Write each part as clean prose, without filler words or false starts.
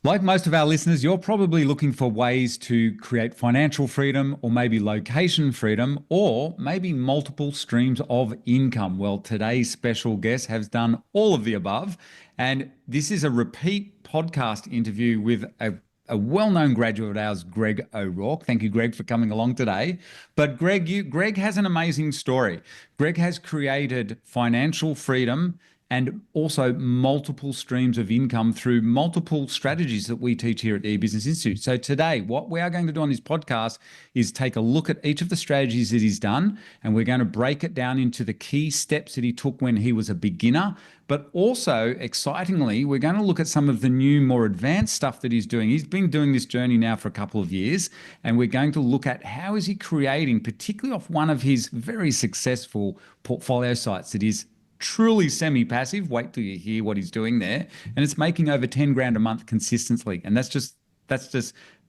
Like most of our listeners, you're probably looking for ways to create financial freedom or maybe location freedom or maybe multiple streams of income. Well, today's special guest has done all of the above. And this is a repeat podcast interview with a well-known graduate of ours, Greg O'Rourke. Thank you, Greg, for coming along today. But Greg has an amazing story. Greg has created financial freedom and also multiple streams of income through multiple strategies that we teach here at the E-Business Institute. So today, what we are going to do on this podcast is take a look at each of the strategies that he's done, and we're going to break it down into the key steps that he took when he was a beginner. But also, excitingly, we're going to look at some of the new, more advanced stuff that he's doing. He's been doing this journey now for a couple of years, and we're going to look at how is he creating, particularly off one of his very successful portfolio sites that is truly semi-passive. Wait till you hear what he's doing there. And it's making over 10 grand a month consistently. And that's just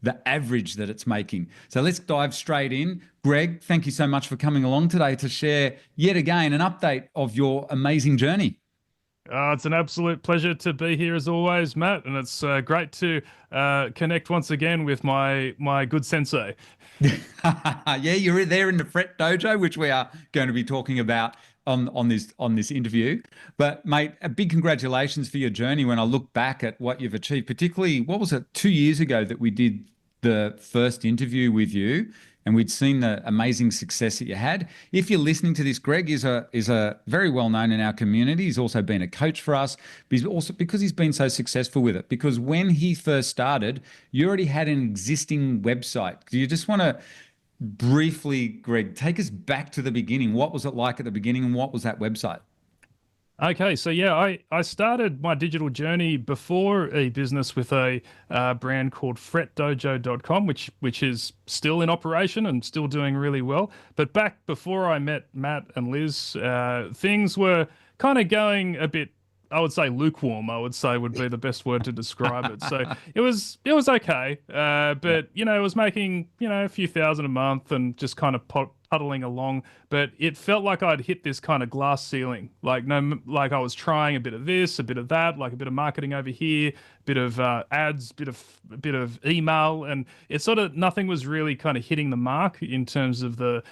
the average that it's making. So let's dive straight in. Greg, thank you so much for coming along today to share yet again an update of your amazing journey. It's an absolute pleasure to be here as always, Matt, and it's great to connect once again with my good sensei. Yeah, you're there in the Fret Dojo, which we are going to be talking about on this interview. But mate, a big congratulations for your journey. When I look back at what you've achieved, particularly, what was it, 2 years ago that we did the first interview with you, and we'd seen the amazing success that you had. If you're listening to this, Greg is a very well known in our community. He's also been a coach for us. But he's also, because he's been so successful with it, because when he first started, you already had an existing website. Do you just want to briefly, Greg, take us back to the beginning? What was it like at the beginning, and what was that website? Okay, so yeah, I started my digital journey before e-business with a brand called fretdojo.com, which is still in operation and still doing really well. But back before I met Matt and Liz, things were kind of going a bit, I would say lukewarm, I would say would be the best word to describe it. So it was okay, but it was making a few thousand a month and just kind of puddling along. But it felt like I'd hit this kind of glass ceiling. Like I was trying a bit of this, a bit of that, like a bit of marketing over here, a bit of ads, a bit of email, and it sort of nothing was really kind of hitting the mark in terms of the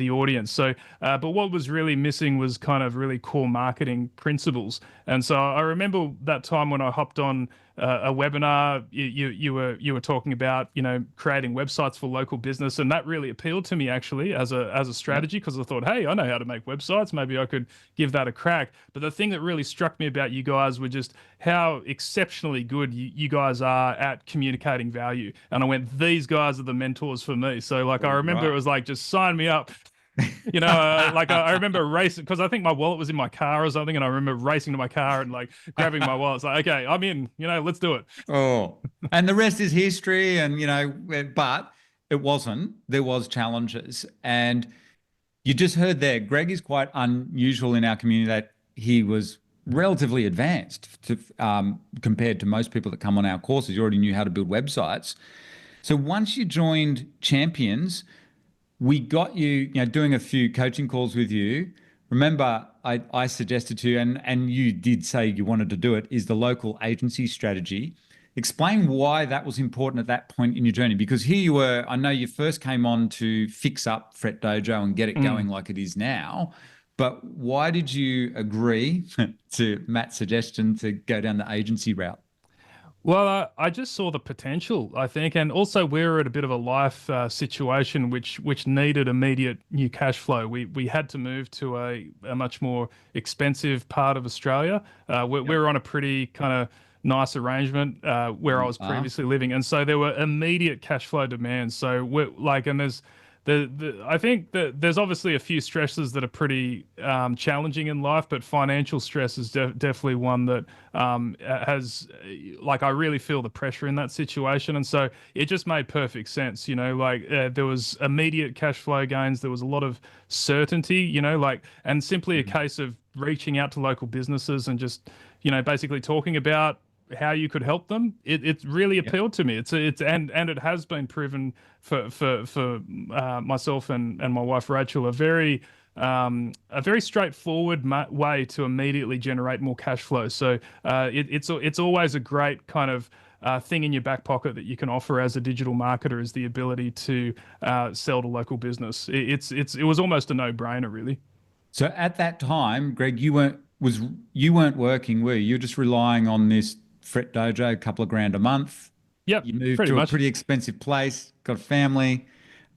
audience. So, but what was really missing was kind of really core marketing principles. And so I remember that time when I hopped on a webinar, you were talking about creating websites for local business, and that really appealed to me actually as a strategy, because I thought, hey, I know how to make websites, maybe I could give that a crack. But the thing that really struck me about you guys were just how exceptionally good you guys are at communicating value. And I went, these guys are the mentors for me. So I remember It was like, just sign me up. I remember racing, because I think my wallet was in my car or something, and I remember racing to my car and grabbing my wallet. It's like, okay, I'm in, let's do it. Oh, and the rest is history. And but it wasn't. There was challenges, and you just heard there, Greg is quite unusual in our community that he was relatively advanced compared to most people that come on our courses. You already knew how to build websites. So once you joined Champions, we got you, doing a few coaching calls with you. Remember, I suggested to you, and you did say you wanted to do it, is the local agency strategy. Explain why that was important at that point in your journey, because here you were, I know you first came on to fix up Fret Dojo and get it going like it is now, but why did you agree to Matt's suggestion to go down the agency route? Well, I just saw the potential, I think, and also we were at a bit of a life situation which needed immediate new cash flow. We had to move to a much more expensive part of Australia. We were on a pretty kind of nice arrangement where I was previously living, and so there were immediate cash flow demands. So I think that there's obviously a few stresses that are pretty challenging in life, but financial stress is definitely one that I really feel the pressure in that situation. And so it just made perfect sense, there was immediate cash flow gains. There was a lot of certainty, and simply a case of reaching out to local businesses and just, basically talking about how you could help them. It really appealed to me. And it has been proven for myself and my wife Rachel a very straightforward way to immediately generate more cash flow. So it's always a great kind of thing in your back pocket that you can offer as a digital marketer is the ability to sell to local business. It was almost a no-brainer, really. So at that time, Greg, you weren't working, were you? You're just relying on this Fret Dojo, a couple of grand a month. Yep, You moved pretty to a much. pretty expensive place, got a family.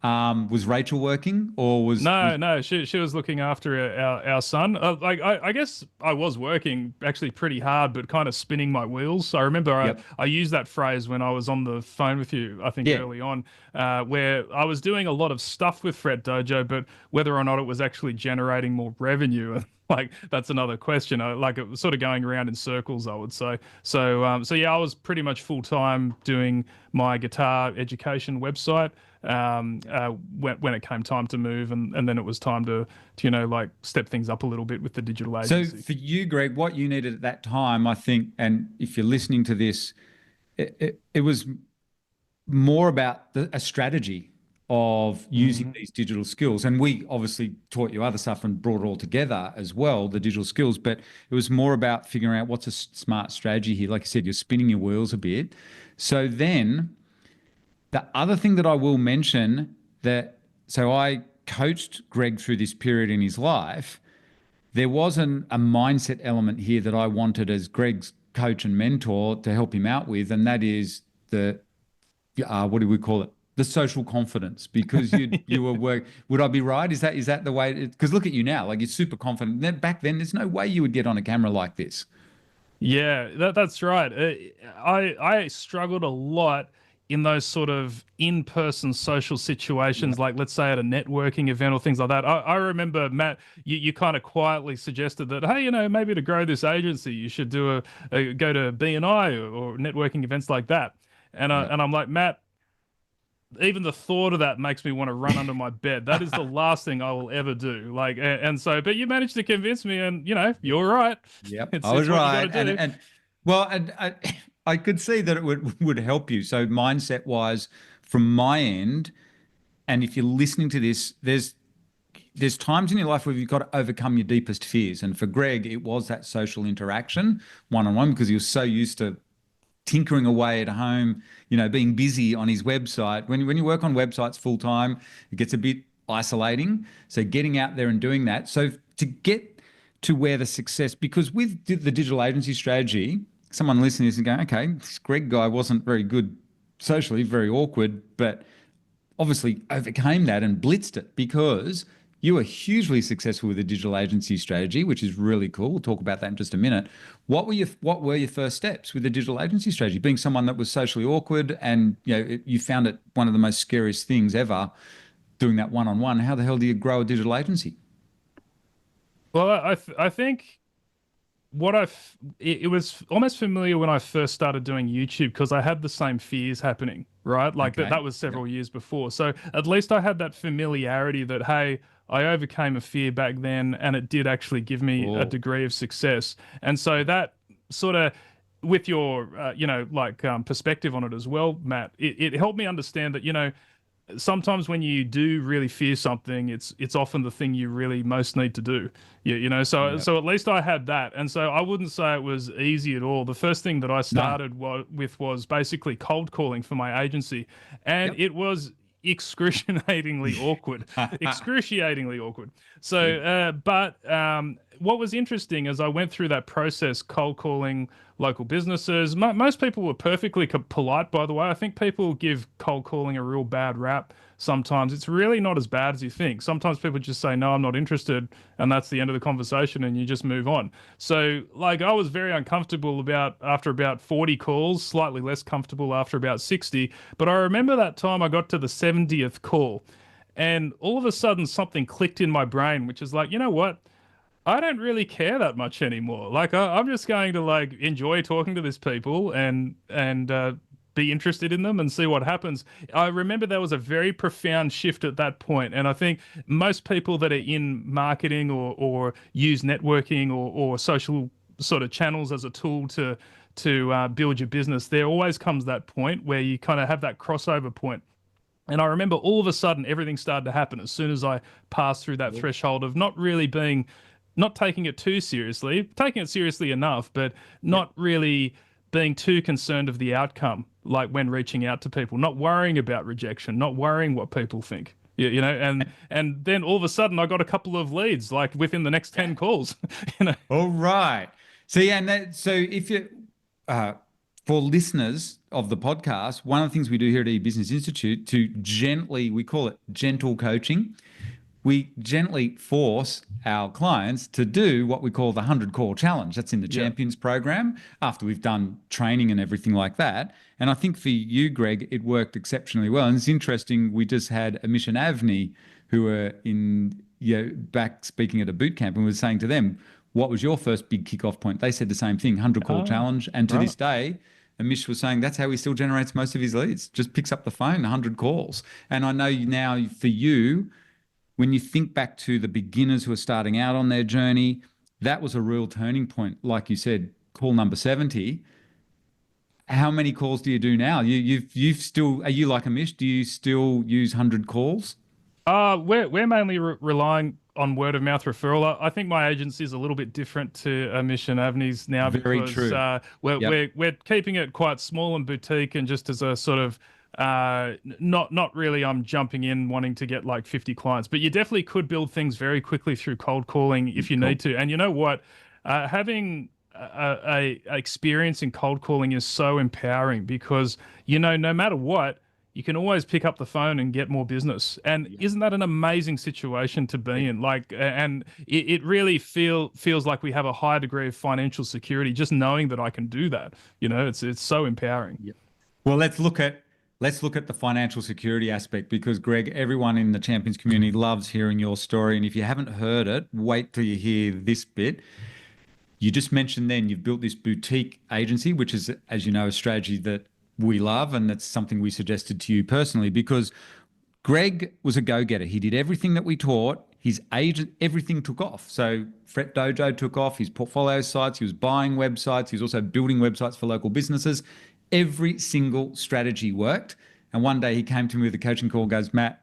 Was Rachel working, or was No, no, she was looking after our son. I guess I was working actually pretty hard, but kind of spinning my wheels. I remember Yep. I used that phrase when I was on the phone with you, I think Yeah. early on, where I was doing a lot of stuff with Fret Dojo, but whether or not it was actually generating more revenue, like that's another question. Like it was sort of going around in circles, I would say. So yeah, I was pretty much full time doing my guitar education website when it came time to move, and then it was time to like step things up a little bit with the digital So agency. for you, Greg, what you needed at that time, I think, and if you're listening to this, it was more about a strategy of using Mhm. these digital skills. And we obviously taught you other stuff and brought it all together as well, the digital skills, but it was more about figuring out what's a smart strategy here. Like I said, you're spinning your wheels a bit. So then the other thing that I will mention that, so I coached Greg through this period in his life. There was a mindset element here that I wanted as Greg's coach and mentor to help him out with, and that is the what do we call it? The social confidence, because you were work. Would I be right? Is that the way? Because look at you now, like you're super confident. Then back then, there's no way you would get on a camera like this. Yeah, that's right. I struggled a lot in those sort of in-person social situations, Yep. like let's say at a networking event or things like that. I remember Matt, you kind of quietly suggested that, hey, maybe to grow this agency, you should go to BNI or networking events like that. Yep. And I'm like, Matt, even the thought of that makes me want to run under my bed. That is the last thing I will ever do. Like, and so, but you managed to convince me, and you're right. Yep, I It's was what you got to right, do. and well, and I could see that it would help you. So mindset wise, from my end, and if you're listening to this, there's times in your life where you've got to overcome your deepest fears. And for Greg, it was that social interaction one on one because he was so used to tinkering away at home, being busy on his website. When you work on websites full time, it gets a bit isolating. So getting out there and doing that. So to get to where the success, because with the digital agency strategy, someone listening to this and going, okay, this Greg guy wasn't very good socially, very awkward, but obviously overcame that and blitzed it because you were hugely successful with the digital agency strategy, which is really cool. We'll talk about that in just a minute. What were your first steps with the digital agency strategy? Being someone that was socially awkward and you found it one of the most scariest things ever doing that one-on-one. How the hell do you grow a digital agency? Well, I think it was almost familiar when I first started doing YouTube because I had the same fears happening, right? Like that Okay. that was Yep. several years before. So at least I had that familiarity that, hey, I overcame a fear back then and it did actually give me a Oh, degree of success. And so that sort of with your perspective on it as well, Matt, it helped me understand that, sometimes when you do really fear something, it's often the thing you really most need to do. So yep. so at least I had that, and so I wouldn't say it was easy at all. The first thing that I No. started with was basically cold calling for my agency, and Yep. it was excruciatingly awkward, excruciatingly awkward. So, Yep. but what was interesting as I went through that process, cold calling local businesses. Most people were perfectly polite, by the way. I think people give cold calling a real bad rap sometimes. It's really not as bad as you think. Sometimes people just say, no, I'm not interested. And that's the end of the conversation and you just move on. So, like, I was very uncomfortable after about 40 calls, slightly less comfortable after about 60. But I remember that time I got to the 70th call. And all of a sudden, something clicked in my brain, which is like, you know what? I don't really care that much anymore. Like I'm just going to like enjoy talking to these people and be interested in them and see what happens. I remember there was a very profound shift at that point, and I think most people that are in marketing or use networking or social sort of channels as a tool to build your business, there always comes that point where you kind of have that crossover point. And I remember all of a sudden everything started to happen as soon as I passed through that threshold of not taking it too seriously, taking it seriously enough, but Yep. not really being too concerned of the outcome, like when reaching out to people, not worrying about rejection, not worrying what people think. You know, and then all of a sudden I got a couple of leads like within the next 10 calls, you know. All right. See, and so if you, uh, for listeners of the podcast, one of the things we do here at eBusiness Institute to gently, we call it gentle coaching. We gently force our clients to do what we call the 100 call challenge. That's in the Yeah. Champions program after we've done training and everything like that. And I think for you, Greg, it worked exceptionally well. And it's interesting, we just had Amish and Avni who were back speaking at a boot camp, and we were saying to them, what was your first big kickoff point? They said the same thing, 100 call Oh, challenge. And to right. this day, Amish was saying that's how he still generates most of his leads, just picks up the phone, 100 calls. And I know now for you, when you think back to the beginners who are starting out on their journey, that was a real turning point. Like you said, call number 70. How many calls do you do now? You've still, are you like a Mish? Do you still use 100 calls? We're mainly relying on word of mouth referral. I think my agency is a little bit different to Mission Avenues now Very because true. Yep. we're keeping it quite small and boutique and just as a sort of not really I'm jumping in wanting to get like 50 clients, but you definitely could build things very quickly through cold calling if you Cool. need to. And you know what? Having a experience in cold calling is so empowering because you know no matter what you can always pick up the phone and get more business. And isn't that an amazing situation to be in? Like, and it really feels like we have a high degree of financial security just knowing that I can do that. You know, it's so empowering. Yep. Well, let's look at the financial security aspect because Greg, everyone in the Champions community loves hearing your story. And if you haven't heard it, wait till you hear this bit. You just mentioned then you've built this boutique agency, which is, as you know, a strategy that we love, and that's something we suggested to you personally because Greg was a go-getter. He did everything that we taught. His agent, everything took off. So Fret Dojo took off, his portfolio sites, he was buying websites, he was also building websites for local businesses. Every single strategy worked. And one day he came to me with a coaching call, goes, Matt,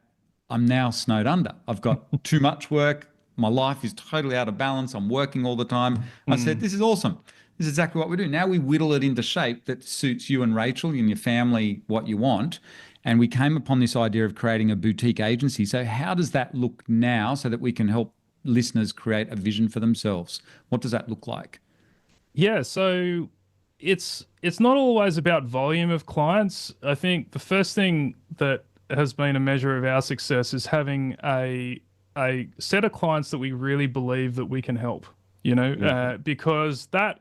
I'm now snowed under. I've got too much work. My life is totally out of balance. I'm working all the time. I said, this is awesome. This is exactly what we do. Now we whittle it into shape that suits you and Rachel and your family what you want. And we came upon this idea of creating a boutique agency. So how does that look now so that we can help listeners create a vision for themselves? What does that look like? Yeah, so it's not always about volume of clients. I think the first thing that has been a measure of our success is having a set of clients that we really believe that we can help. You know, because that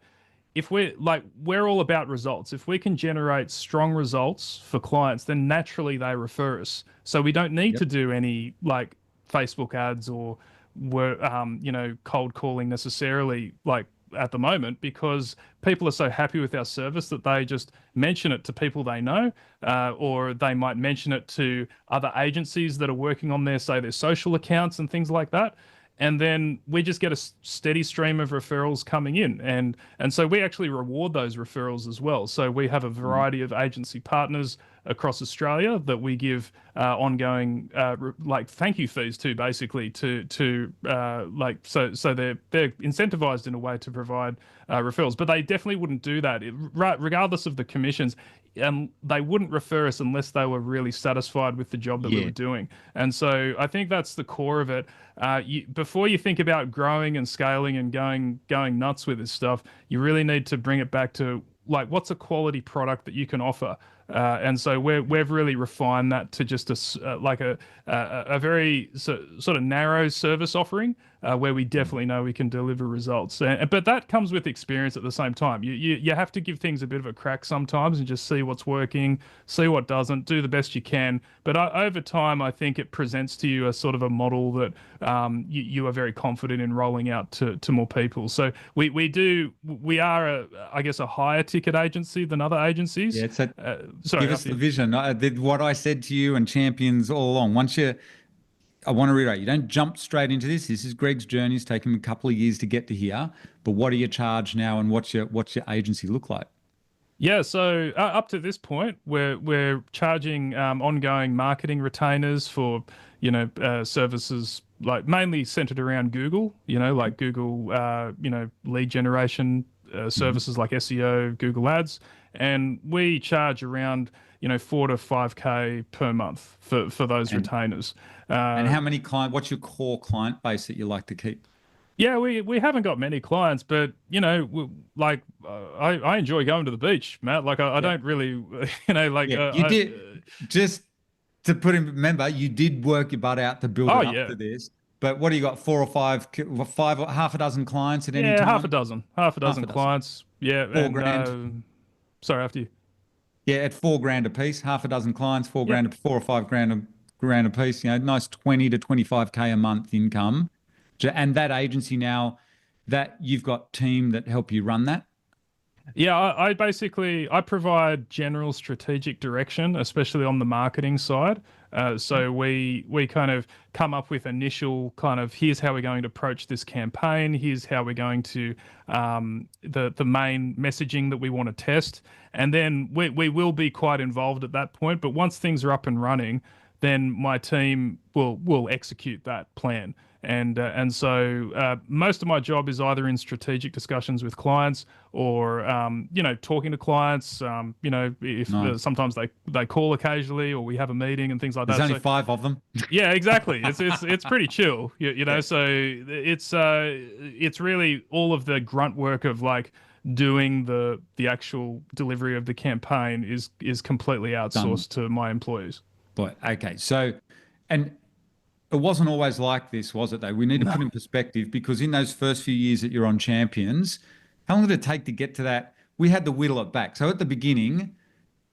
if we're all about results. If we can generate strong results for clients, then naturally they refer us. So we don't need Yep. to do any like Facebook ads or cold calling necessarily like at the moment because people are so happy with our service that they just mention it to people they know, or they might mention it to other agencies that are working on their social accounts and things like that. And then we just get a steady stream of referrals coming in, and so we actually reward those referrals as well. So we have a variety of agency partners across Australia that we give ongoing like thank you fees to, basically to like so they're incentivized in a way to provide referrals, but they definitely wouldn't do that regardless of the commissions. And they wouldn't refer us unless they were really satisfied with the job that we Yeah. were doing. And so I think that's the core of it. Before you think about growing and scaling and going nuts with this stuff, you really need to bring it back to like what's a quality product that you can offer. And so we've really refined that to just a very sort of narrow service offering where we definitely know we can deliver results. But that comes with experience at the same time. You have to give things a bit of a crack sometimes and just see what's working, see what doesn't, do the best you can. But over time, I think it presents to you a sort of a model that you are very confident in rolling out to more people. So we are I guess a higher ticket agency than other agencies. Yeah, it's a, Sorry, give us after the you. vision. I did what I said to you and Champions all along. I want to reiterate, you don't jump straight into this. This is Greg's journey. It's taken him a couple of years to get to here. But what do you charge now, and what's your agency look like? Yeah, so up to this point, we're charging ongoing marketing retainers for services like mainly centered around Google, like Google lead generation Mhm. services like SEO, Google Ads, and we charge around 4 to 5K per month for those And retainers. how many what's your core client base that you like to keep? Yeah, we haven't got many clients, but like I enjoy going to the beach, Matt. Like I Yeah. don't really, like Yeah, you did. Just to put in, remember, you did work your butt out to build oh it up yeah, to this. But what do you got? Four or five, five, half a dozen clients at any yeah, time? half a Half dozen a dozen. clients. Yeah, Four and grand. sorry, after you. Yeah, at 4 grand a piece, half a dozen clients, four Yep. grand, 4 or 5 grand grand a piece. Nice 20 to 25K a month income. And that agency now, that you've got team that help you run that. Yeah, I basically I provide general strategic direction, especially on the marketing side. So we kind of come up with initial kind of here's how we're going to approach this campaign. Here's how we're going to the main messaging that we want to test, and then we will be quite involved at that point. But once things are up and running, then my team will execute that plan. And so most of my job is either in strategic discussions with clients or talking to clients. If Nice. sometimes they call occasionally or we have a meeting and things like There's that. only So five of them. yeah, exactly. It's pretty chill. Yeah. So it's really all of the grunt work of like doing the actual delivery of the campaign is completely Done. outsourced to my employees. But okay. So, and it wasn't always like this, was it, though? We need to No. put in perspective because in those first few years that you're on Champions, how long did it take to get to that? We had to whittle it back. So at the beginning,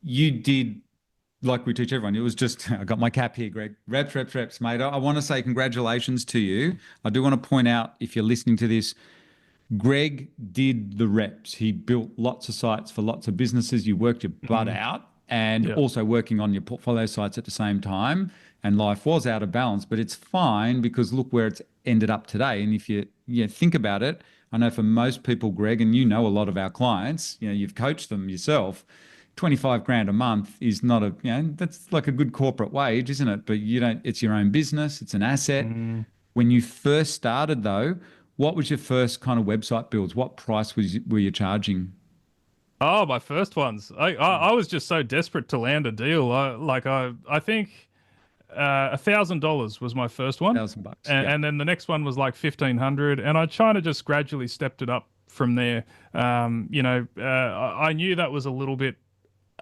you did like we teach everyone. It was just, I got my cap here, Greg. Reps, reps, reps, mate. I want to say congratulations to you. I do want to point out, if you're listening to this, Greg did the reps. He built lots of sites for lots of businesses. You worked your butt Mm, out and yeah. also working on your portfolio sites at the same time. And life was out of balance, but it's fine because look where it's ended up today. And if you think about it, I know for most people, Greg, and you know a lot of our clients, you've coached them yourself. 25 grand a month is not that's like a good corporate wage, isn't it? But you don't, it's your own business, it's an asset. Mm. When you first started, though, what was your first kind of website builds? What price were you charging? Oh, my first ones. I was just so desperate to land a deal. I think $1,000 was my first one, $1,000. and, Yep. and then the next one was like 1,500, and I kind of just gradually stepped it up from there. I knew that was a little bit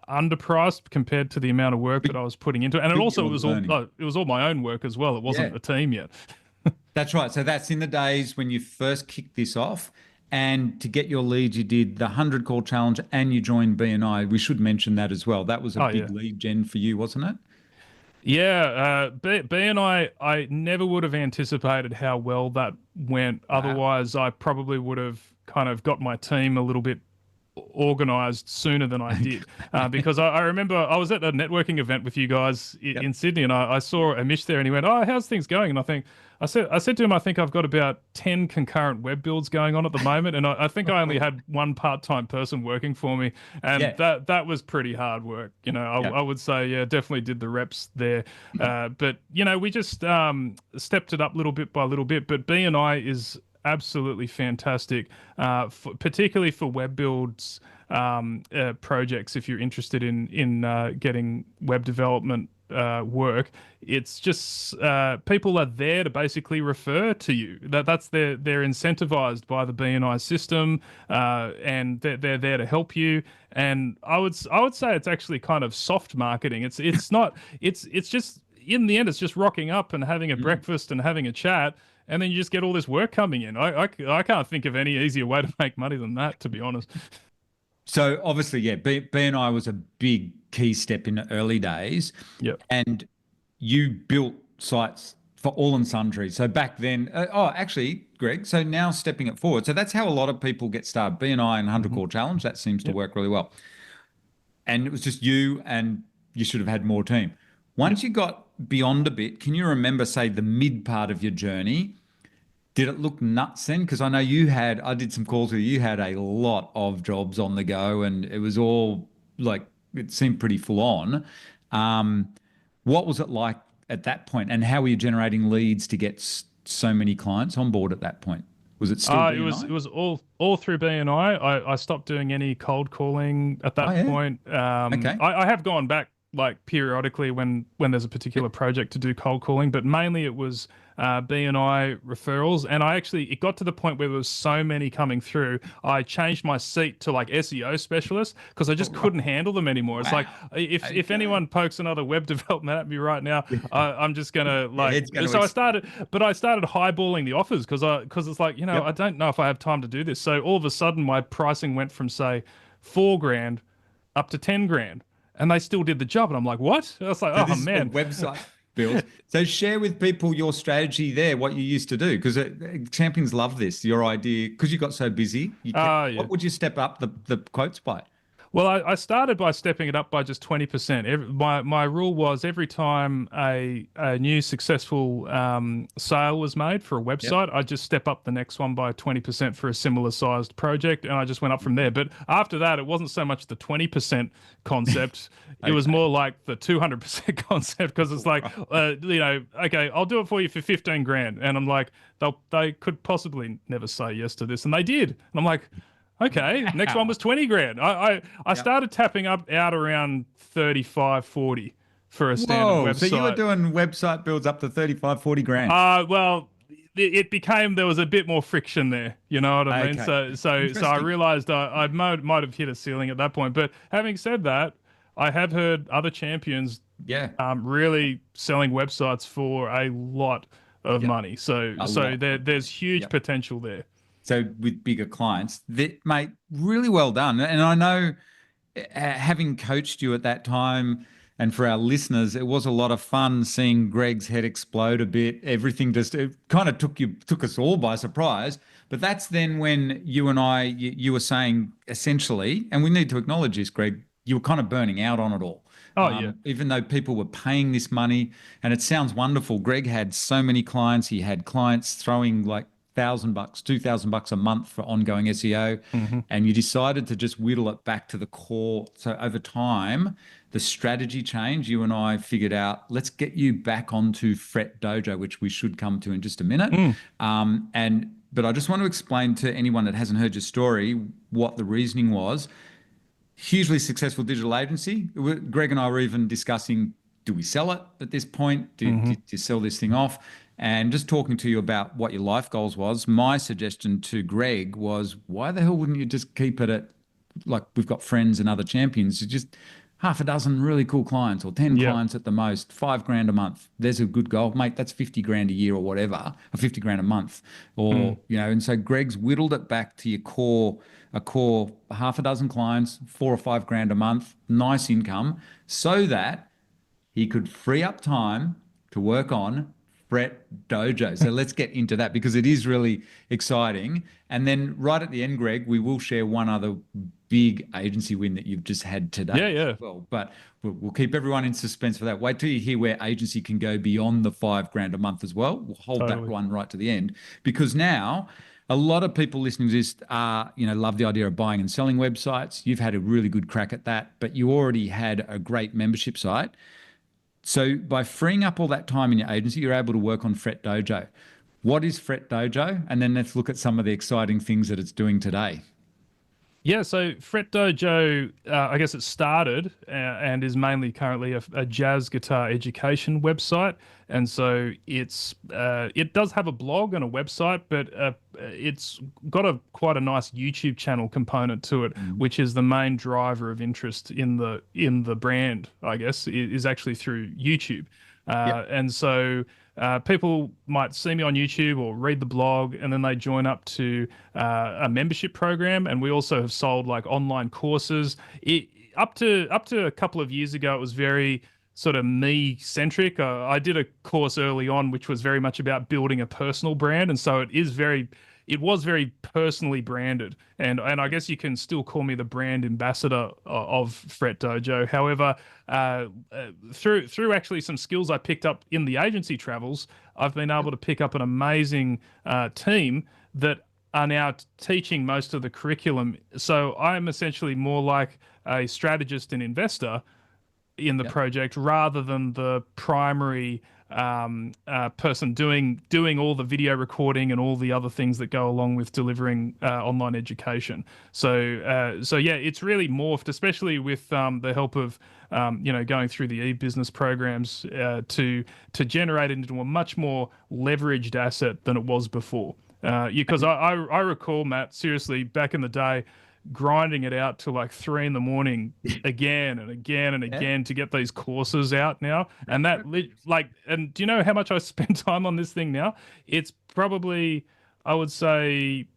underpriced compared to the amount of work But that I was putting into it, and you're learning. it was all my own work as well. It wasn't Yeah, a team yet. that's right. So that's in the days when you first kicked this off. And to get your leads, you did the 100 call challenge and you joined BNI. We should mention that as well. That was a Oh big yeah. lead gen for you, wasn't it? Yeah, B and I never would have anticipated how well that went. Wow. Otherwise, I probably would have kind of got my team a little bit organized sooner than I did. Because I remember I was at a networking event with you guys Yep. in Sydney, and I saw Amish there, and he went, "Oh, how's things going?" And I said to him, "I think I've got about 10 concurrent web builds going on at the moment, and I think I only had one part-time person working for me, and Yeah. that was pretty hard work. Yeah. I would say, yeah, definitely did the reps there, but we just stepped it up little bit by little bit. But BNI is absolutely fantastic, particularly for web builds projects. If you're interested in getting web development work, it's just people are there to basically refer to you. That's they're incentivized by the BNI system, and they're there to help you. And I would say it's actually kind of soft marketing. It's not it's just in the end it's just rocking up and having a breakfast and having a chat. And then you just get all this work coming in. I can't think of any easier way to make money than that, to be honest. So obviously, yeah, BNI was a big key step in the early days. Yep. And you built sites for all and sundry. So back then, actually, Greg, so now stepping it forward. So that's how a lot of people get started. BNI and 100 Hmm. Call Challenge, that seems to Yep. work really well. And it was just you, and you should have had more team. Yep. Once you got beyond a bit, can you remember, say, the mid part of your journey? Did it look nuts then? Because I know I did some calls with you, you had a lot of jobs on the go and it was all like, it seemed pretty full on. Um, what was it like at that point and how were you generating leads to get so many clients on board at that point? Was it still It was BNI? all through BNI. I stopped doing any cold calling at Oh that yeah. point. Okay. I have gone back like periodically when there's a particular project to do cold calling, but mainly it was BNI referrals. And it got to the point where there was so many coming through. I changed my seat to like SEO specialist because I just couldn't handle them anymore. It's like Wow. if Okay. anyone pokes another web development at me right now, I'm just gonna Your like. head's going to So explode. I started highballing the offers because it's like, I Yep. don't know if I have time to do this. So all of a sudden my pricing went from say 4 grand up to 10 grand, and they still did the job. And I'm like, what? I was like, So oh this is for man. website builds. So share with people your strategy there, what you used to do, because champions love this. Your idea, because you got so busy. Yeah. What would you step up the quotes by? Well, I started by stepping it up by just 20%. My rule was every time a new successful sale was made for a Yep. website, I just step up the next one by 20% for a similar sized project, and I just went up from there. But after that, it wasn't so much the 20% concept; it was Okay. more like the 200% concept because it's like, Right. okay, I'll do it for you for 15 grand, and I'm like, they could possibly never say yes to this, and they did, and I'm like. Okay, next one Wow. was 20 grand. I Yep. started tapping up out around 35, 40 for a standard Whoa. So you were website. doing website builds up to 35, 40 grand. Well, it became there was a bit more friction there. You know what I mean? Okay. So I Interesting. realized I might have hit a ceiling at that point. But having said that, I have heard other champions Yeah. really selling websites for a lot of Yep. money. So A so lot there of there's money. huge Yep. potential there. So with bigger clients, that mate, really well done. And I know having coached you at that time, and for our listeners, it was a lot of fun seeing Greg's head explode a bit. Everything just it kind of took us all by surprise. But that's then when you and you were saying essentially, and we need to acknowledge this, Greg, you were kind of burning out on it all. Oh yeah. Even though people were paying this money, and it sounds wonderful. Greg had so many clients. He had clients throwing like $1,000, $2,000 a month for ongoing SEO, Hmm. and you decided to just whittle it back to the core. So over time, the strategy changed. You and I figured out, let's get you back onto Fret Dojo, which we should come to in just a minute. Mm. But I just want to explain to anyone that hasn't heard your story what the reasoning was. Hugely successful digital agency. Greg and I were even discussing, do we sell it at this point? Do Hmm. you sell this thing off? And just talking to you about what your life goals was, my suggestion to Greg was, why the hell wouldn't you just keep it at, like we've got friends and other champions, just half a dozen really cool clients or 10 Yeah. clients at the most, 5 grand a month. There's a good goal, mate. That's 50 grand a year or whatever, or 50 grand a month. Mm. And so Greg's whittled it back to a core half a dozen clients, 4 or 5 grand a month, nice income, so that he could free up time to work on Fret Dojo. So let's get into that because it is really exciting. And then right at the end, Greg, we will share one other big agency win that you've just had today Yeah, as yeah. well. But we'll keep everyone in suspense for that. Wait till you hear where agency can go beyond the 5 grand a month as well. We'll hold that Totally. one right to the end because now a lot of people listening to this love the idea of buying and selling websites. You've had a really good crack at that, but you already had a great membership site. So by freeing up all that time in your agency, you're able to work on Fret Dojo. What is Fret Dojo? And then let's look at some of the exciting things that it's doing today. Yeah, so Fret Dojo, I guess it started and is mainly currently a jazz guitar education website, and so it does have a blog and a website, but it's got a quite a nice YouTube channel component to it, Mhm. which is the main driver of interest in the brand. I guess is actually through YouTube, Yep. and so. People might see me on YouTube or read the blog, and then they join up to a membership program. And we also have sold like online courses. Up to a couple of years ago, it was very sort of me centric. I did a course early on, which was very much about building a personal brand, and so it was very personally branded, and I guess you can still call me the brand ambassador of Fret Dojo. However, through actually some skills I picked up in the agency travels, I've been able to pick up an amazing team that are now teaching most of the curriculum. So I'm essentially more like a strategist and investor in the Yep. project rather than the primary person doing all the video recording and all the other things that go along with delivering online education. So yeah, it's really morphed, especially with the help of going through the e-business programs to generate it into a much more leveraged asset than it was before. Because I recall, Matt, seriously, back in the day, grinding it out to like 3 in the morning again and again and Yeah. again to get these courses out now. And and do you know how much I spend time on this thing now? It's probably, I would say,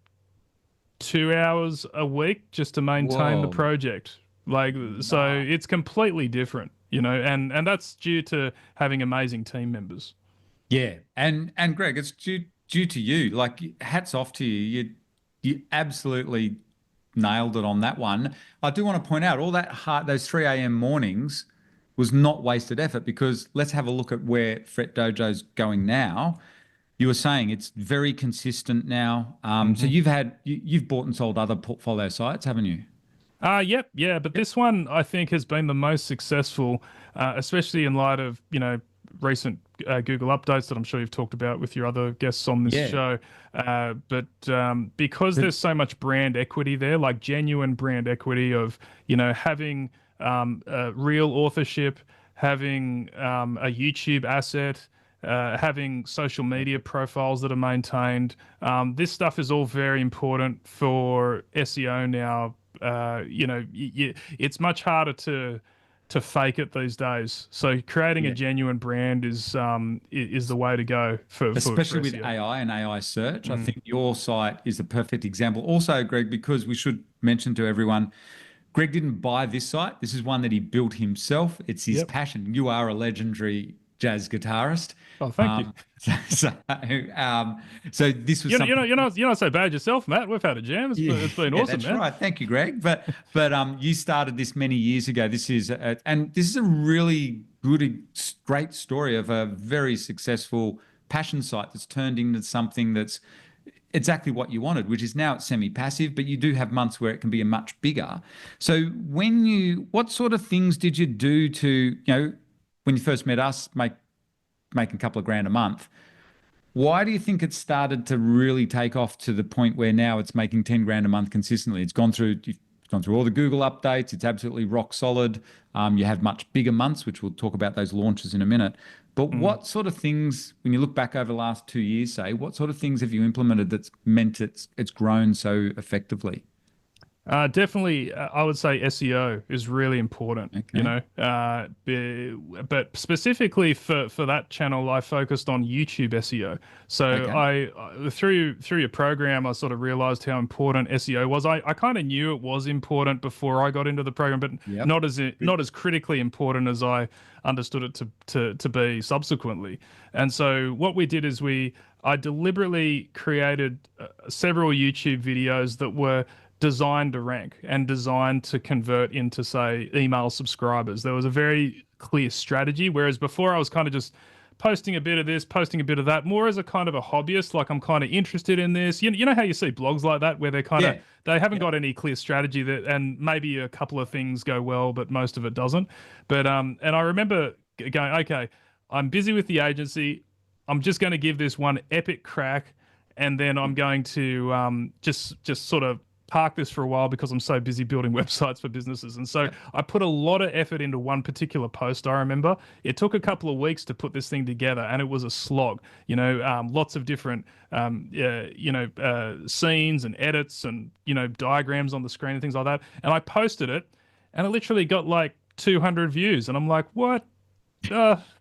2 hours a week just to maintain the Whoa. project. Like, so Nah. it's completely different, and that's due to having amazing team members. Yeah, and Greg, it's due to you. Like, hats off to you. You absolutely nailed it on that one. I do want to point out all that hard those 3 a.m. mornings was not wasted effort, because let's have a look at where Fret Dojo's going now. You were saying it's very consistent now. So you've bought and sold other portfolio sites, haven't you? Yep, yeah, but Yep. this one I think has been the most successful, especially in light of recent Google updates that I'm sure you've talked about with your other guests on this Yeah. show. But because But there's so much brand equity there, like genuine brand equity of having real authorship, having a YouTube asset. Having social media profiles that are maintained. This stuff is all very important for SEO now. It's much harder to fake it these days. So creating a yeah, genuine brand is the way to go for especially with SEO. AI and AI search, I Mm. think your site is the perfect example. Also, Greg, because we should mention to everyone, Greg didn't buy this site. This is one that he built himself. It's his Yep. passion. You are a legendary jazz guitarist. Oh, thank you. Um, so, so, so this was something. You're not so bad yourself, Matt. We've had a jam. Yeah, It's been yeah, awesome, that's man. right. Thank you, Greg. But you started this many years ago. And this is a really great story of a very successful passion site that's turned into something that's exactly what you wanted, which is now it's semi-passive, but you do have months where it can be a much bigger. So what sort of things did you do to, when you first met us, making a couple of grand a month? Why do you think it started to really take off to the point where now it's making 10 grand a month consistently? You've gone through all the Google updates. It's absolutely rock solid. You have much bigger months, which we'll talk about those launches in a minute. But Mm. what sort of things, when you look back over the last 2 years, say, what sort of things have you implemented that's meant it's grown so effectively? Definitely, I would say SEO is really important, Okay. but specifically for that channel, I focused on YouTube SEO. So Okay. through your program, I sort of realized how important SEO was. I kind of knew it was important before I got into the program, but Yep. not as critically important as I understood it to be subsequently. And so what we did is I deliberately created several YouTube videos that were designed to rank and designed to convert into, say, email subscribers. There was a very clear strategy, whereas before I was kind of just posting a bit of this, posting a bit of that, more as a kind of a hobbyist, like I'm kind of interested in this. You know how you see blogs like that where Yeah. they haven't Yep. got any clear strategy, that, and maybe a couple of things go well, but most of it doesn't. But and I remember going, okay, I'm busy with the agency. I'm just going to give this one epic crack, and then I'm going to just sort of park this for a while because I'm so busy building websites for businesses. And so Yep. I put a lot of effort into one particular post. I remember it took a couple of weeks to put this thing together, and it was a slog. Lots of different scenes and edits and diagrams on the screen and things like that. And I posted it, and it literally got like 200 views, and I'm like, what?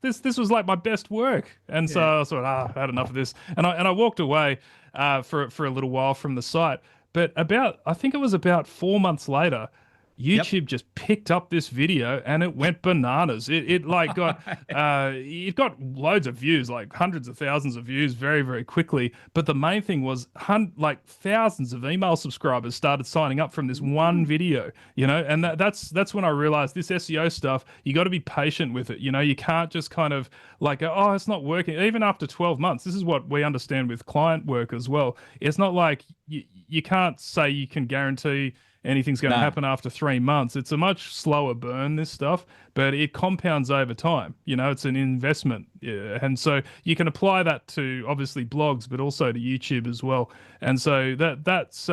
This was like my best work. And so Yeah. I thought, I had enough of this, and I walked away for a little while from the site. But I think it was about 4 months later, Yep. YouTube just picked up this video and it went bananas. It like got it got loads of views, like hundreds of thousands of views very, very quickly. But the main thing was like thousands of email subscribers started signing up from this one video, and that's when I realized this SEO stuff, you got to be patient with it. You can't just kind of like go, oh, it's not working. Even after 12 months, this is what we understand with client work as well. It's not like you can't say you can guarantee anything's going to No. happen after 3 months. It's a much slower burn, this stuff, but it compounds over time. It's an investment. Yeah. And so you can apply that to obviously blogs, but also to YouTube as well. And so that's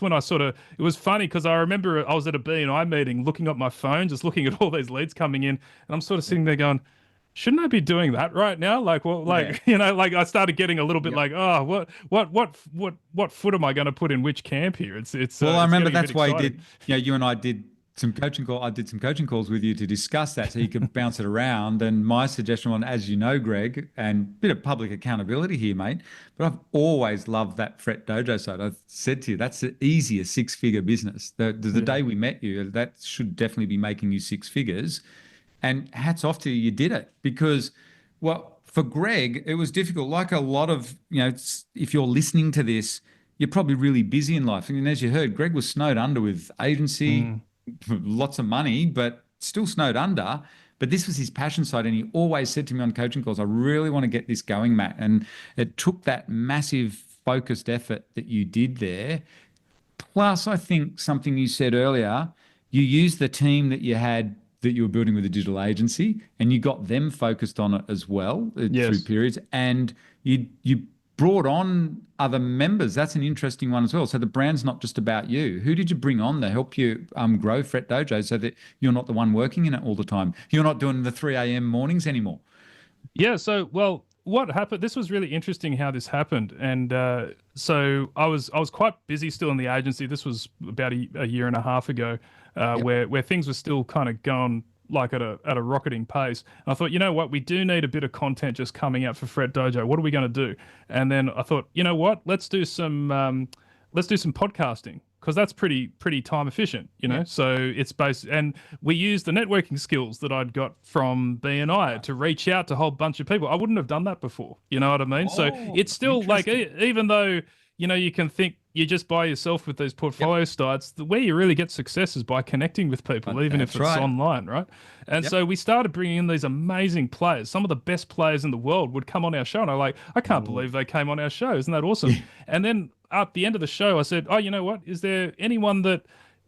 when I sort of, it was funny because I remember I was at a BNI meeting looking at my phone, just looking at all these leads coming in, and I'm sort of sitting there going, shouldn't I be doing that right now? Like, well, Yeah. like, like I started getting a little bit Yep. like, oh, what foot am I going to put in which camp here? Well, I It's remember getting a bit that's why exciting. you and I did some coaching call. I did some coaching calls with you to discuss that so you could bounce it around. And my suggestion was, as you know, Greg, and a bit of public accountability here, mate, but I've always loved that Fret Dojo side. I've said to you, that's the easiest six-figure business. The Yeah. day we met you, that should definitely be making you six figures. And hats off to you, you did it because, well, for Greg, it was difficult. Like a lot of, if you're listening to this, you're probably really busy in life. And as you heard, Greg was snowed under with agency, Mm. lots of money, but still snowed under. But this was his passion side. And he always said to me on coaching calls, I really want to get this going, Matt. And it took that massive focused effort that you did there. Plus, I think something you said earlier, you used the team that you had that you were building with a digital agency and you got them focused on it as well through Yes. periods. And you brought on other members. That's an interesting one as well. So the brand's not just about you. Who did you bring on to help you grow Fret Dojo so that you're not the one working in it all the time? You're not doing the 3 a.m. mornings anymore. Yeah. So, well, what happened? This was really interesting how this happened, and so I was quite busy still in the agency. This was about a year and a half ago, Yep. where things were still kind of going like at a rocketing pace. And I thought, you know what, we do need a bit of content just coming out for Fret Dojo. What are we going to do? And then I thought, you know what, let's do some podcasting because that's pretty time efficient, Yep. So it's based, and we used the networking skills that I'd got from BNI to reach out to a whole bunch of people. I wouldn't have done that before. You know what I mean? So Oh, it's still like, interesting. even though, you can think you're just by yourself with these Yep. portfolio starts, the way you really get success is by connecting with people, even if That's it's right. online, right? And Yep. so we started bringing in these amazing players. Some of the best players in the world would come on our show, and I'm like, I can't Ooh. believe they came on our show. Isn't that awesome? And then at the end of the show, I said, oh, you know what? Is there anyone that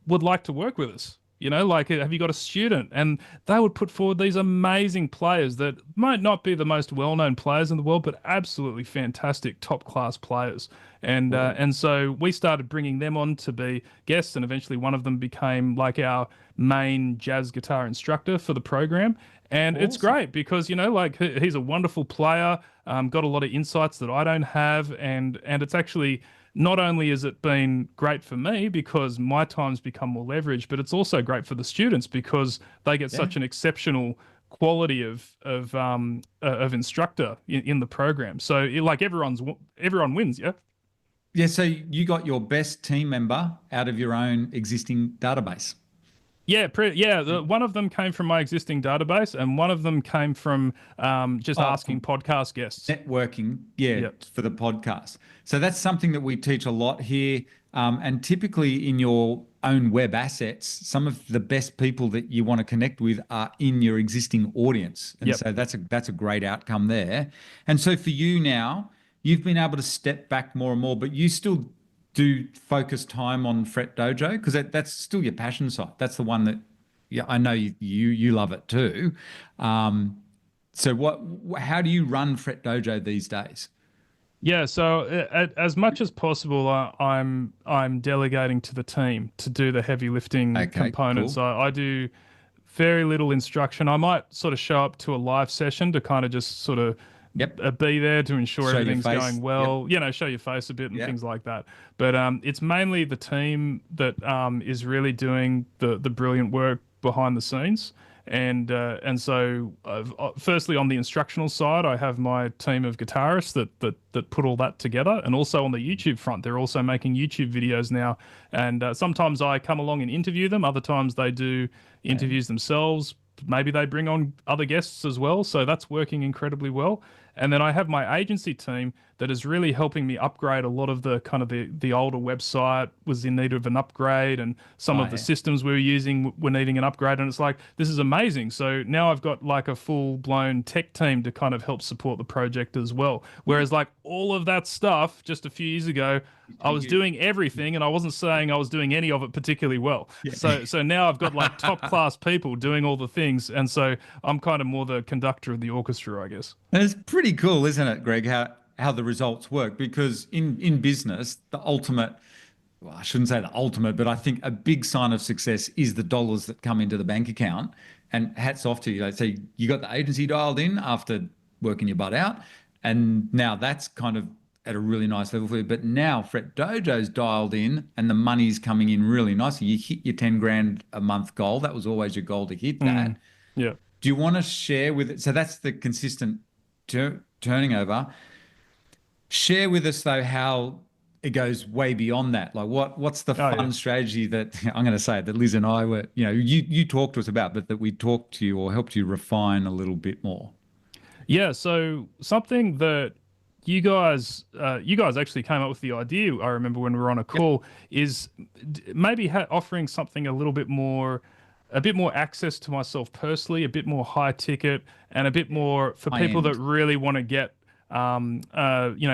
would like to work with us? Like, have you got a student? And they would put forward these amazing players that might not be the most well-known players in the world, but absolutely fantastic, top-class players. And so we started bringing them on to be guests, and eventually one of them became like our main jazz guitar instructor for the program. And it's Awesome. great because like he's a wonderful player, got a lot of insights that I don't have, and it's actually not only has it been great for me because my time's become more leveraged, but it's also great for the students because they get Yeah. such an exceptional quality of instructor in the program. So like everyone wins, yeah. Yeah, so you got your best team member out of your own existing database. Yeah, one of them came from my existing database, and one of them came from just Oh, asking podcast guests. networking, yeah, Yep. for the podcast. So that's something that we teach a lot here. And typically in your own web assets, some of the best people that you want to connect with are in your existing audience. And Yep. so that's a great outcome there. And so for you now, you've been able to step back more and more, but you still do focus time on Fret Dojo because that's still your passion side. That's the one that, yeah, I know you love it too. Um, so how do you run Fret Dojo these days? Yeah, so as much as possible, I'm delegating to the team to do the heavy lifting Okay, components. cool. I do very little instruction. I might sort of show up to a live session to kind of just sort of Yep. be there to ensure Show your everything's face. going Yep. well. Show your face a bit and Yep. things like that. But it's mainly the team that is really doing the brilliant work behind the scenes. And so, firstly, on the instructional side, I have my team of guitarists that put all that together, and also on the YouTube front, they're also making YouTube videos now. And sometimes I come along and interview them. Other times they do interviews themselves. Maybe they bring on other guests as well. So that's working incredibly well. And then I have my agency team that is really helping me upgrade a lot of the kind of the older website was in need of an upgrade, and some Oh, of the yeah. systems we were using were needing an upgrade. And it's like, this is amazing. So now I've got like a full blown tech team to kind of help support the project as well. Whereas like all of that stuff just a few years ago, I was You- doing everything and I wasn't saying I was doing any of it particularly well. Yeah. So now I've got like top class people doing all the things. And so I'm kind of more the conductor of the orchestra, I guess. And it's pretty cool, isn't it, Greg, how the results work? Because in business, the ultimate, well, I shouldn't say the ultimate, but I think a big sign of success is the dollars that come into the bank account. And hats off to you. Like, so you got the agency dialed in after working your butt out, and now that's kind of at a really nice level for you. But now Fret Dojo's dialed in, and the money's coming in really nicely. You hit your 10 grand a month goal. That was always your goal to hit that. Mm, yeah. Do you want to share with it? So that's the consistent turning over. Share with us though how it goes way beyond that. Like what's the Oh, yeah. fun strategy that I'm going to say that Liz and I were, you talked to us about, but that we talked to you or helped you refine a little bit more. Yeah, so something that you guys actually came up with the idea. I remember when we were on a Yep. call is maybe offering something a bit more access to myself personally, a bit more high ticket, and a bit more for High people that end. really want to get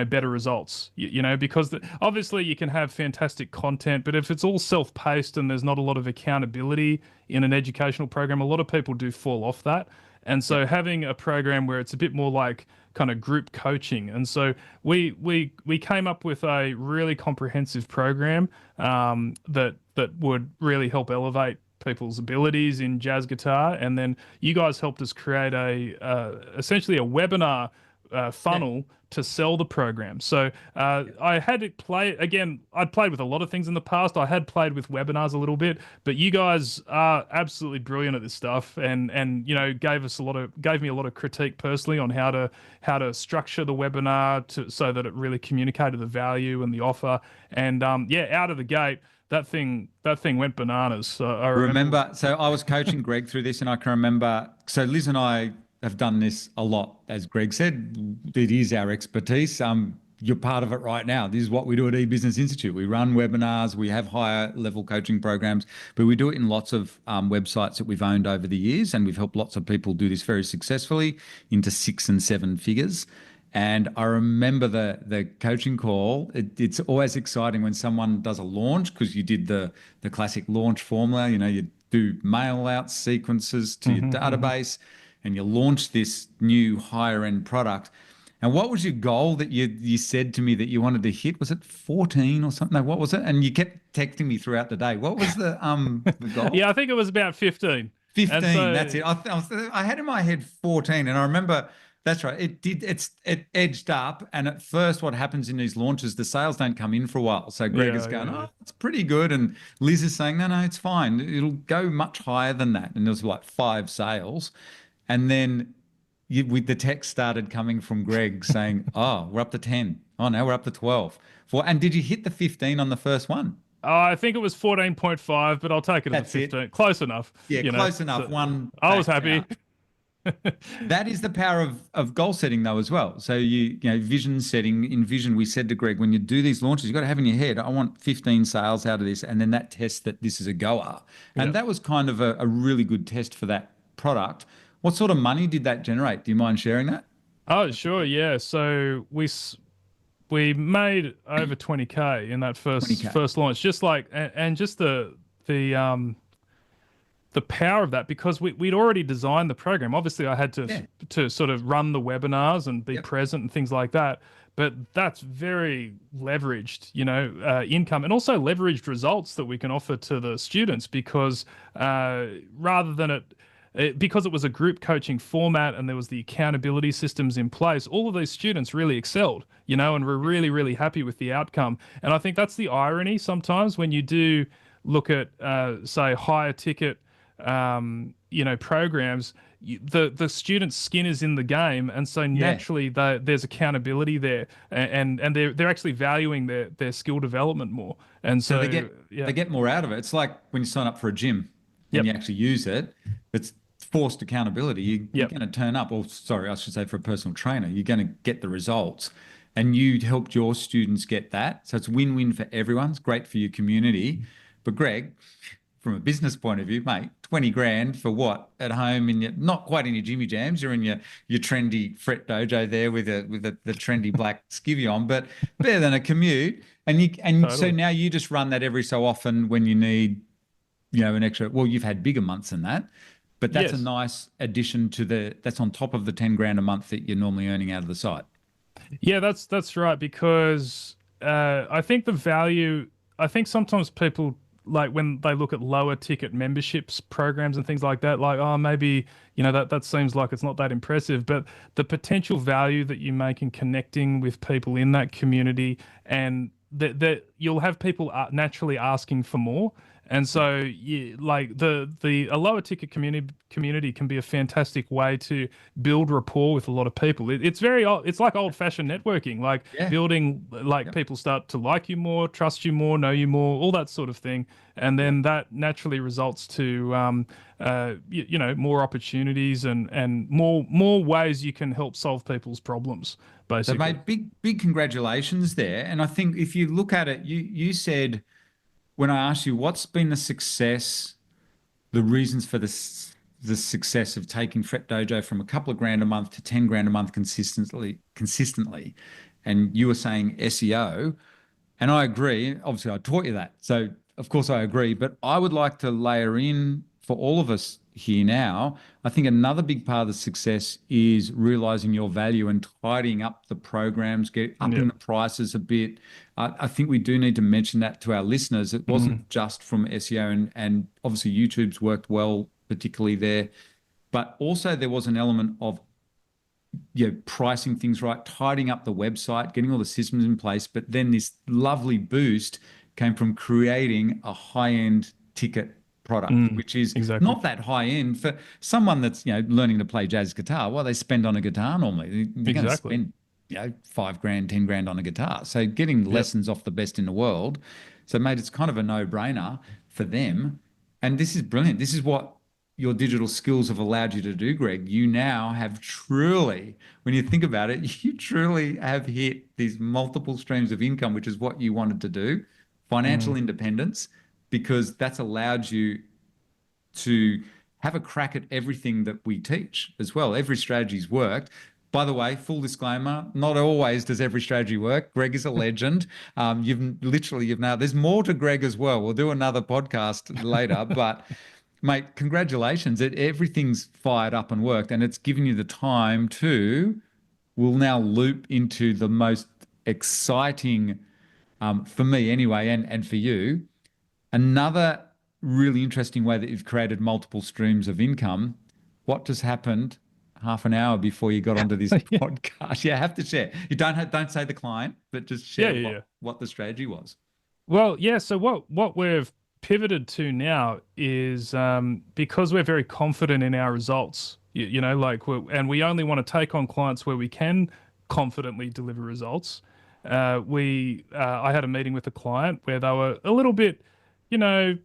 better results. Because obviously you can have fantastic content, but if it's all self-paced and there's not a lot of accountability in an educational program, a lot of people do fall off that. And so Yep. having a program where it's a bit more like kind of group coaching. And so we came up with a really comprehensive program that would really help elevate people's abilities in jazz guitar. And then you guys helped us create a essentially a webinar Yeah. funnel to sell the program. So I had to play again. I'd played with a lot of things in the past. I had played with webinars a little bit, but you guys are absolutely brilliant at this stuff, and gave me a lot of critique personally on how to structure the webinar so that it really communicated the value and the offer. And yeah, out of the gate, that thing went bananas. So I remember. Remember, so I was coaching Greg through this, and I can remember. So Liz and I have done this a lot, as Greg said. It is our expertise. You're part of it right now. This is what we do at eBusiness Institute. We run webinars, we have higher level coaching programs, but we do it in lots of websites that we've owned over the years, and we've helped lots of people do this very successfully into 6 and 7 figures. And I remember the coaching call. It's always exciting when someone does a launch because you did the classic launch formula. You do mail out sequences to your Mhm. database, and you launch this new higher end product. And what was your goal that you said to me that you wanted to hit? Was it 14 or something? No, what was it? And you kept texting me throughout the day. What was the goal? Yeah, I think it was about 15. And 15, that's so it. I had in my head 14, and I remember that's right. It edged up, and at first, what happens in these launches, the sales don't come in for a while. So Greg is yeah, going, yeah, yeah. "Oh, it's pretty good," and Liz is saying, "No, it's fine. It'll go much higher than that." And there was like 5 sales, and then the text started coming from Greg saying, "Oh, we're up to 10. Oh, now we're up to 12." And did you hit the 15 on the first one? I think it was 14.5, but I'll take it as a That's it. 15. Close enough, Yeah, you know. close enough. So One I was backed happy. out. That is the power of goal setting, though, as well. So vision setting. In vision, we said to Greg, when you do these launches, you've got to have in your head, I want 15 sales out of this, and then that test that this is a goer. Yeah. And that was kind of a really good test for that product. What sort of money did that generate? Do you mind sharing that? Oh, sure, yeah. So we made over 20K in that first 20K. first launch, just like and just the power of that because we'd already designed the program. Obviously, I had to Yeah. to sort of run the webinars and be Yep. present and things like that. But that's very leveraged, income and also leveraged results that we can offer to the students because rather than because it was a group coaching format and there was the accountability systems in place, all of these students really excelled, and we're really, really happy with the outcome. And I think that's the irony sometimes when you do look at, say, higher ticket programs, the student's skin is in the game, and so Yeah. naturally there's accountability there, and they're actually valuing their skill development more, and So they so get yeah, they get more out of it. It's like when you sign up for a gym and yep, you actually use it. It's forced accountability. You're Yep. going to turn up, or sorry, I should say for a personal trainer, you're going to get the results. And you helped your students get that. So it's win-win for everyone. It's great for your community. But Greg, from a business point of view, mate, 20 grand for what at home in your, not quite in your Jimmy Jams, you're in your trendy Fret Dojo there with the trendy black skivvy on, but better than a commute. And so Totally. now you just run that every so often when you need, an extra, well, you've had bigger months than that, but that's a Yes. nice addition that's on top of the 10 grand a month that you're normally earning out of the site. Yeah, that's right. Because I think the value. I think sometimes people like when they look at lower ticket memberships programs and things like that, like oh maybe that seems like it's not that impressive, but the potential value that you make in connecting with people in that community, and that you'll have people naturally asking for more. And so, like the a lower ticket community can be a fantastic way to build rapport with a lot of people. It's very old, it's like old fashioned networking, like Yeah. building like people start to like you more, trust you more, know you more, all that sort of thing, and Yeah. then that naturally results to more opportunities and more ways you can help solve people's problems, So, basically. mate, big congratulations there. And I think if you look at it, you said when I asked you what's been the success, the reasons for the success of taking Fret Dojo from a couple of grand a month to 10 grand a month consistently, and you were saying SEO, and I agree. Obviously, I taught you that. So, of course, I agree. But I would like to layer in for all of us here now. I think another big part of the success is realizing your value and tidying up the programs, upping Yep. the prices a bit. I think we do need to mention that to our listeners. It Mm. wasn't just from SEO, and obviously, YouTube's worked well, particularly there. But also, there was an element of pricing things right, tidying up the website, getting all the systems in place. But then this lovely boost came from creating a high-end ticket product, Mm. which is Exactly. not that high end for someone that's learning to play jazz guitar. Well, they spend on a guitar normally. They're going to Exactly. spend 5 grand, 10 grand on a guitar. So getting Yep. lessons off the best in the world. So mate, it's kind of a no-brainer for them. And this is brilliant. This is what your digital skills have allowed you to do, Greg. You now have truly, when you think about it, you truly have hit these multiple streams of income, which is what you wanted to do, Mm. financial independence, because that's allowed you to have a crack at everything that we teach as well. Every strategy's worked. By the way, full disclaimer, not always does every strategy work. Greg is a legend. You've now, there's more to Greg as well. We'll do another podcast later, but mate, congratulations. Everything's fired up and worked, and it's given you the time to, we'll now loop into the most exciting, for me anyway, and for you, another really interesting way that you've created multiple streams of income. What just happened half an hour before you got onto this Yeah. podcast? Yeah, I have to share. You don't say the client, but just Yeah. share Yeah. what Yeah. what the strategy was. Well, yeah. So what we've pivoted to now is because we're very confident in our results. Like and we only want to take on clients where we can confidently deliver results. I had a meeting with a client where they were a little bit, you know,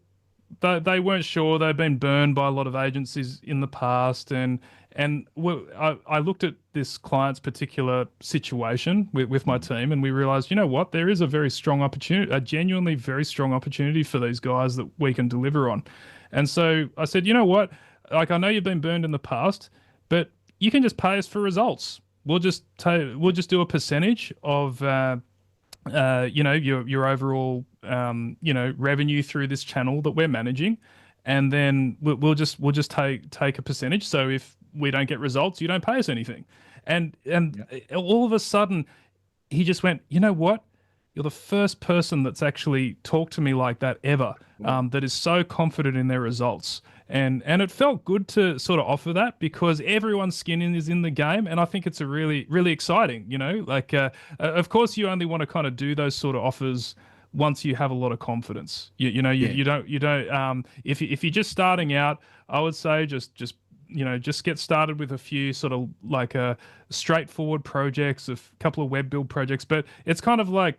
they weren't sure. They've been burned by a lot of agencies in the past, I looked at this client's particular situation with my team, and we realized, you know what, there is a very strong opportunity, a genuinely very strong opportunity for these guys that we can deliver on. And so I said, you know what, like I know you've been burned in the past, but you can just pay us for results. We'll just do a percentage of your overall revenue through this channel that we're managing, and then we'll just take a percentage. So if we don't get results, you don't pay us anything. And Yeah. all of a sudden, he just went, you know what? You're the first person that's actually talked to me like that ever, Cool. that is so confident in their results. And it felt good to sort of offer that because everyone's skin is in the game, and I think it's a really really exciting. Like of course you only want to kind of do those sort of offers once you have a lot of confidence. You Yeah. don't if you're just starting out, I would say just just get started with a few sort of like straightforward projects, a couple of web build projects. But it's kind of like,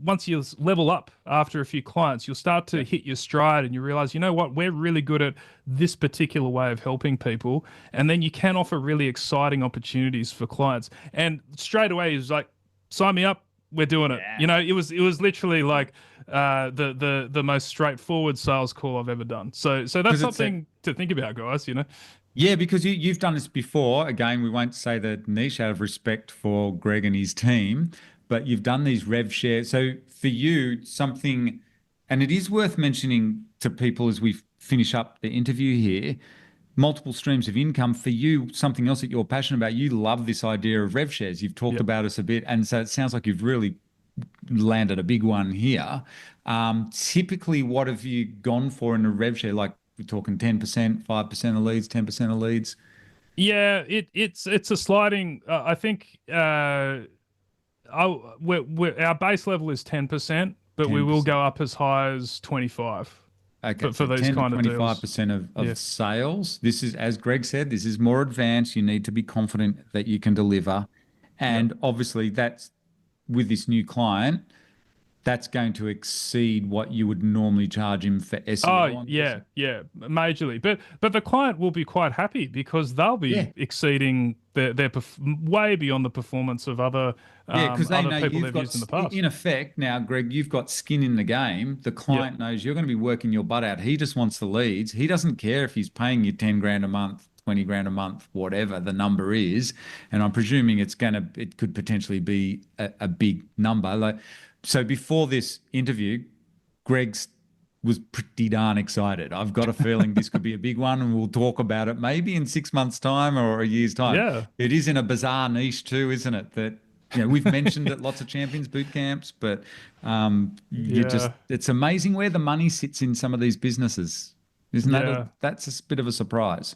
once you level up after a few clients, you'll start to hit your stride and you realize, you know what, we're really good at this particular way of helping people. And then you can offer really exciting opportunities for clients. And straight away, it's like, sign me up. We're doing it. It was literally like the most straightforward sales call I've ever done. So that's something to think about, guys. Yeah, because you've done this before. Again, we won't say the niche out of respect for Greg and his team, but you've done these rev share. So for you, something, and it is worth mentioning to people as we finish up the interview here, multiple streams of income for you, something else that you're passionate about. You love this idea of rev shares. You've talked about us a bit. And so it sounds like you've really landed a big one here. Typically, what have you gone for in a rev share? Like we're talking 10%, 5% of leads, 10% of leads? Yeah, it's a sliding. I think our base level is 10%, but we will 10%. go up as high as 25. Okay, For so those 10 to kind of deals. 25% of sales. This is, as Greg said, this is more advanced. You need to be confident that you can deliver. And obviously that's with this new client, that's going to exceed what you would normally charge him for SEO. Oh yeah, majorly. But the client will be quite happy because they'll be exceeding their way beyond the performance of other because they other know people you've they've got, used in the past. in effect, now, Greg, you've got skin in the game. The client knows you're going to be working your butt out. He just wants the leads. He doesn't care if he's paying you 10 grand a month, 20 grand a month, whatever the number is. And I'm presuming it could potentially be a big number. So before this interview, Greg's was pretty darn excited. I've got a feeling this could be a big one, and we'll talk about it maybe in 6 months' time or a year's time. Yeah. It is in a bizarre niche too, isn't it? That we've mentioned it, lots of champions boot camps, but it's amazing where the money sits in some of these businesses. Isn't that's a bit of a surprise?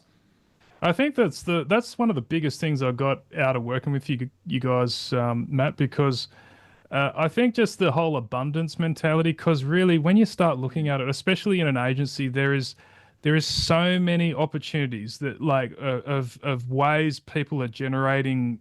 I think that's one of the biggest things I got out of working with you guys, Matt, because I think just the whole abundance mentality, because really when you start looking at it, especially in an agency, there is so many opportunities that of ways people are generating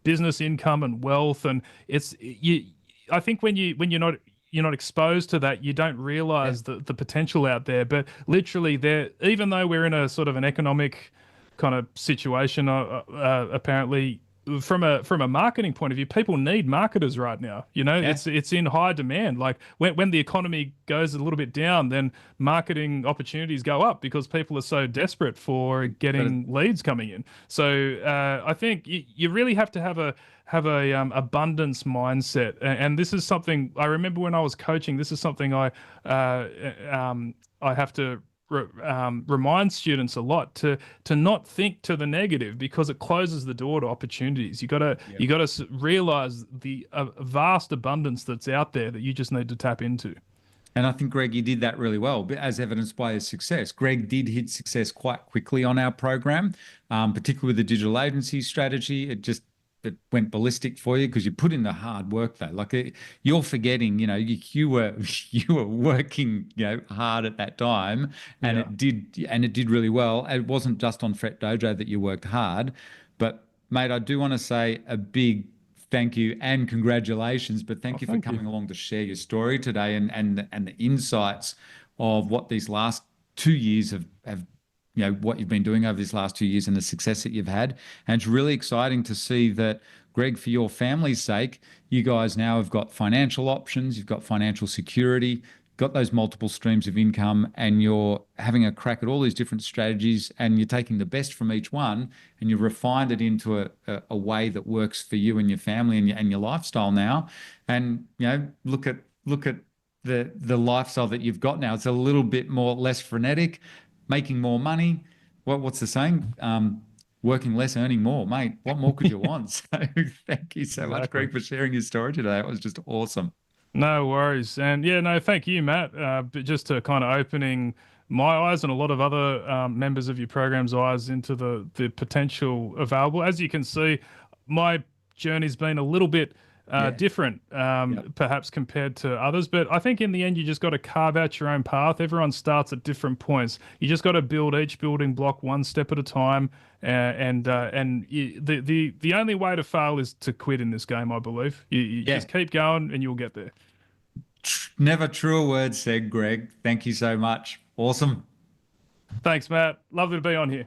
business income and wealth, and I think when you're not exposed to that, you don't realize the potential out there. But literally there, even though we're in a sort of an economic kind of situation, apparently from a marketing point of view, people need marketers right now. It's in high demand. Like when the economy goes a little bit down, then marketing opportunities go up because people are so desperate for getting leads coming in. So I think you really have to have a abundance mindset, and this is something I remember when I was coaching. This is something I have to remind students a lot to not think to the negative, because it closes the door to opportunities. You gotta realize the vast abundance that's out there that you just need to tap into. And I think, Greg, you did that really well, as evidenced by his success. Greg did hit success quite quickly on our program, particularly with the digital agency strategy. It went ballistic for you because you put in the hard work, though. You're forgetting, you were working, hard at that time, and it did really well. It wasn't just on Fret Dojo that you worked hard, but mate, I do want to say a big thank you and congratulations. But thank you for coming along to share your story today and the insights of what these last 2 years have what you've been doing over these last 2 years and the success that you've had. And it's really exciting to see that, Greg, for your family's sake, you guys now have got financial options, you've got financial security, got those multiple streams of income, and you're having a crack at all these different strategies, and you're taking the best from each one and you've refined it into a way that works for you and your family and your lifestyle now. And, look at the lifestyle that you've got now. It's a little bit less frenetic, making more money. What's the saying? Working less, earning more, mate. What more could you want? So thank you so much, Greg, for sharing your story today. It was just awesome. No worries. And thank you, Matt. But just to kind of opening my eyes and a lot of other members of your program's eyes into the potential available. As you can see, my journey's been a little bit different, perhaps compared to others. But I think in the end, you just got to carve out your own path. Everyone starts at different points. You just got to build each building block one step at a time. The only way to fail is to quit in this game, I believe. You just keep going and you'll get there. Never truer words said, Greg. Thank you so much. Awesome. Thanks, Matt. Lovely to be on here.